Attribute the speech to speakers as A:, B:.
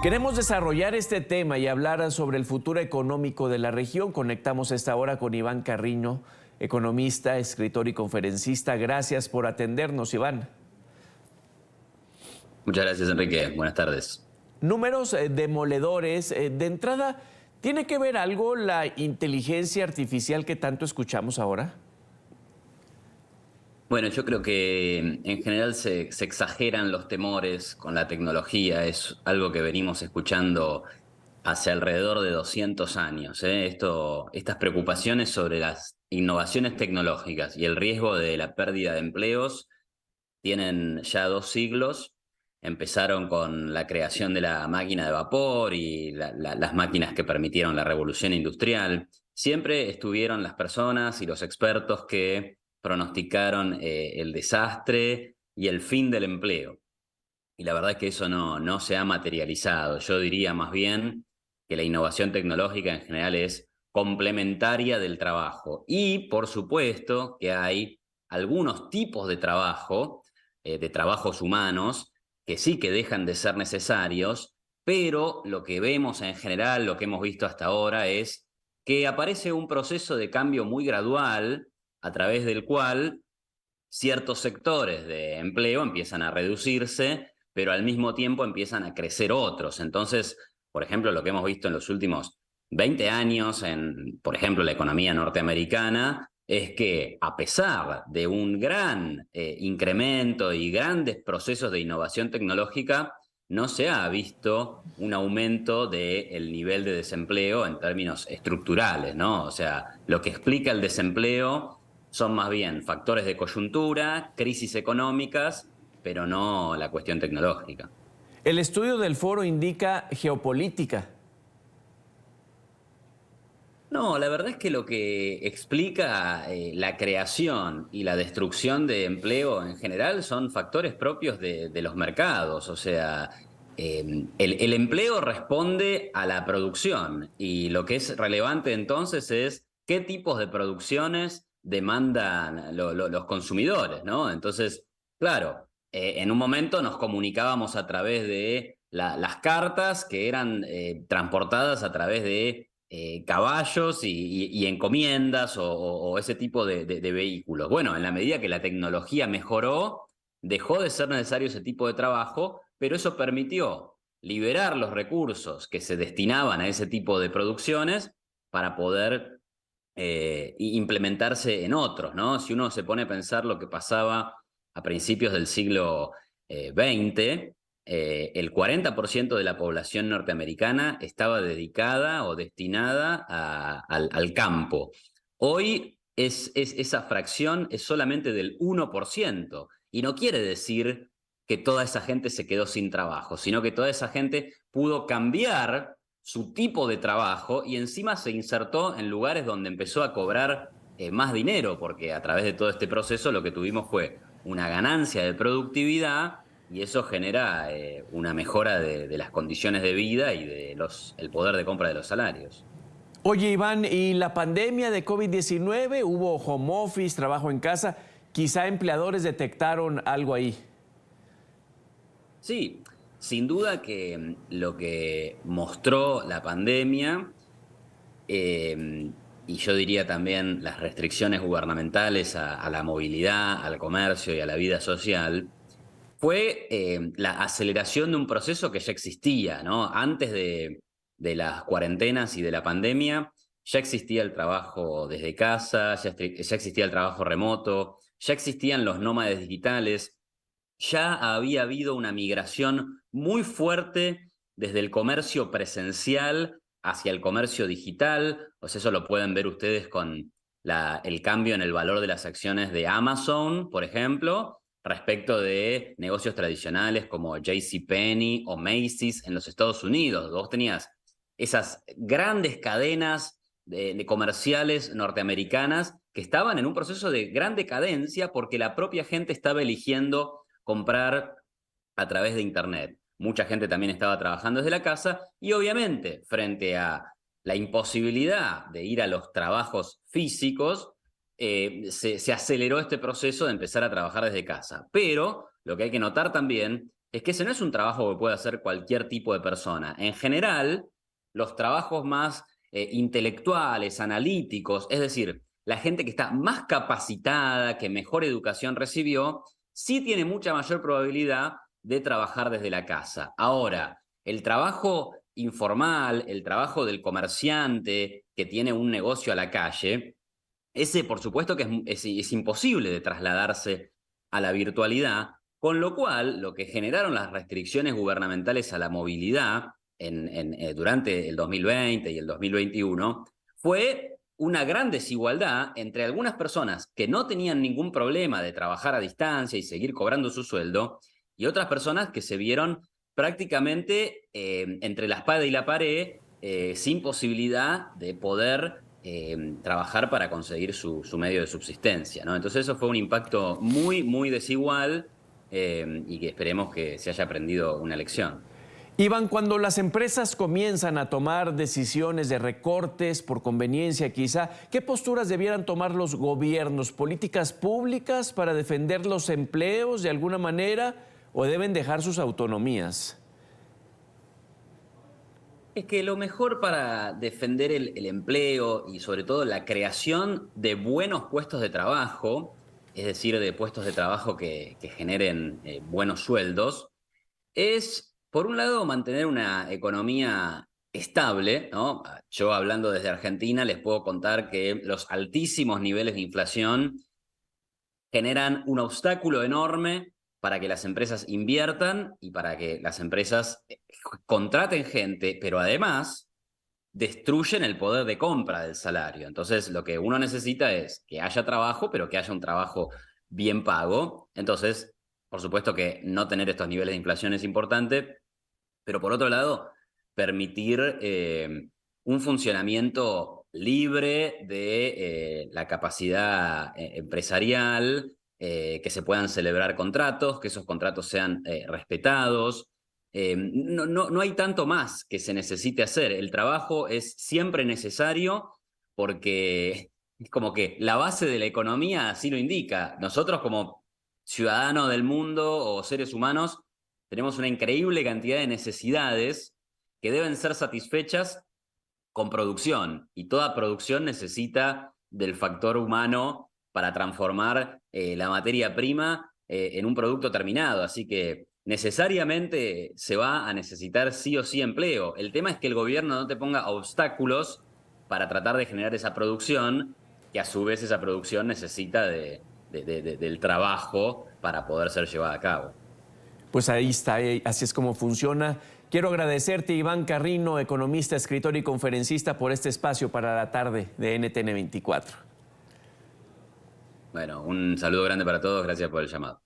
A: Queremos desarrollar este tema y hablar sobre el futuro económico de la región. Conectamos esta hora con Iván Carriño, economista, escritor y conferencista. Gracias por atendernos, Iván.
B: Muchas gracias, Enrique. Buenas tardes.
A: Números demoledores. De entrada, ¿tiene que ver algo la inteligencia artificial que tanto escuchamos ahora?
B: Bueno, yo creo que en general se exageran los temores con la tecnología. Es algo que venimos escuchando hace alrededor de 200 años. Estas preocupaciones sobre las innovaciones tecnológicas y el riesgo de la pérdida de empleos tienen ya 2 siglos. Empezaron con la creación de la máquina de vapor y las máquinas que permitieron la revolución industrial. Siempre estuvieron las personas y los expertos que pronosticaron el desastre y el fin del empleo. Y la verdad es que eso no se ha materializado. Yo diría más bien que la innovación tecnológica en general es complementaria del trabajo. Y por supuesto que hay algunos tipos de trabajo, de trabajos humanos, que sí que dejan de ser necesarios, pero lo que vemos en general, lo que hemos visto hasta ahora es que aparece un proceso de cambio muy gradual a través del cual ciertos sectores de empleo empiezan a reducirse, pero al mismo tiempo empiezan a crecer otros. Entonces, por ejemplo, lo que hemos visto en los últimos 20 años en, por ejemplo, la economía norteamericana, es que a pesar de un gran incremento y grandes procesos de innovación tecnológica, no se ha visto un aumento del nivel de desempleo en términos estructurales, ¿no? O sea, lo que explica el desempleo son más bien factores de coyuntura, crisis económicas, pero no la cuestión tecnológica.
A: El estudio del foro indica geopolítica.
B: No, la verdad es que lo que explica la creación y la destrucción de empleo en general son factores propios de los mercados. O sea, el empleo responde a la producción y lo que es relevante entonces es qué tipos de producciones demandan los consumidores, ¿no? Entonces, claro, en un momento nos comunicábamos a través de las cartas que eran transportadas a través de caballos y encomiendas o ese tipo de vehículos. Bueno, en la medida que la tecnología mejoró, dejó de ser necesario ese tipo de trabajo, pero eso permitió liberar los recursos que se destinaban a ese tipo de producciones para poder implementarse en otros, ¿no? Si uno se pone a pensar lo que pasaba a principios del siglo XX, el 40% de la población norteamericana estaba dedicada o destinada al campo. Hoy esa fracción es solamente del 1%, y no quiere decir que toda esa gente se quedó sin trabajo, sino que toda esa gente pudo cambiar su tipo de trabajo y encima se insertó en lugares donde empezó a cobrar más dinero, porque a través de todo este proceso lo que tuvimos fue una ganancia de productividad y eso genera una mejora de las condiciones de vida y de el poder de compra de los salarios.
A: Oye, Iván, ¿y la pandemia de COVID-19? ¿Hubo home office, trabajo en casa? Quizá empleadores detectaron algo ahí.
B: Sí, sin duda que lo que mostró la pandemia, y yo diría también las restricciones gubernamentales a la movilidad, al comercio y a la vida social, fue la aceleración de un proceso que ya existía, ¿no? Antes de las cuarentenas y de la pandemia, ya existía el trabajo desde casa, ya existía el trabajo remoto, ya existían los nómades digitales, ya había habido una migración muy fuerte desde el comercio presencial hacia el comercio digital. O sea, eso lo pueden ver ustedes con el cambio en el valor de las acciones de Amazon, por ejemplo, respecto de negocios tradicionales como JCPenney o Macy's en los Estados Unidos. Vos tenías esas grandes cadenas de comerciales norteamericanas que estaban en un proceso de gran decadencia porque la propia gente estaba eligiendo comprar a través de Internet. Mucha gente también estaba trabajando desde la casa y obviamente frente a la imposibilidad de ir a los trabajos físicos, se aceleró este proceso de empezar a trabajar desde casa. Pero lo que hay que notar también es que ese no es un trabajo que puede hacer cualquier tipo de persona. En general, los trabajos más intelectuales, analíticos, es decir, la gente que está más capacitada, que mejor educación recibió, sí tiene mucha mayor probabilidad de trabajar desde la casa. Ahora, el trabajo informal, el trabajo del comerciante que tiene un negocio a la calle, ese por supuesto que es imposible de trasladarse a la virtualidad, con lo cual lo que generaron las restricciones gubernamentales a la movilidad durante el 2020 y el 2021 fue una gran desigualdad entre algunas personas que no tenían ningún problema de trabajar a distancia y seguir cobrando su sueldo, y otras personas que se vieron prácticamente entre la espada y la pared, sin posibilidad de poder trabajar para conseguir su medio de subsistencia, ¿no? Entonces eso fue un impacto muy, muy desigual, y que esperemos que se haya aprendido una lección.
A: Iván, cuando las empresas comienzan a tomar decisiones de recortes por conveniencia quizá, ¿qué posturas debieran tomar los gobiernos? ¿Políticas públicas para defender los empleos de alguna manera o deben dejar sus autonomías?
B: Es que lo mejor para defender el empleo y sobre todo la creación de buenos puestos de trabajo, es decir, de puestos de trabajo que generen buenos sueldos, es, por un lado, mantener una economía estable, ¿no? Yo, hablando desde Argentina, les puedo contar que los altísimos niveles de inflación generan un obstáculo enorme para que las empresas inviertan y para que las empresas contraten gente, pero además destruyen el poder de compra del salario. Entonces, lo que uno necesita es que haya trabajo, pero que haya un trabajo bien pago. Entonces, por supuesto que no tener estos niveles de inflación es importante, pero por otro lado, permitir un funcionamiento libre de la capacidad empresarial, que se puedan celebrar contratos, que esos contratos sean respetados. No hay tanto más que se necesite hacer. El trabajo es siempre necesario porque es como que la base de la economía así lo indica. Nosotros, como ciudadanos del mundo o seres humanos, tenemos una increíble cantidad de necesidades que deben ser satisfechas con producción, y toda producción necesita del factor humano para transformar la materia prima en un producto terminado. Así que necesariamente se va a necesitar sí o sí empleo. El tema es que el gobierno no te ponga obstáculos para tratar de generar esa producción, que a su vez esa producción necesita del trabajo para poder ser llevada a cabo.
A: Pues ahí está, así es como funciona. Quiero agradecerte, Iván Carrino, economista, escritor y conferencista, por este espacio para la tarde de NTN 24.
B: Bueno, un saludo grande para todos, gracias por el llamado.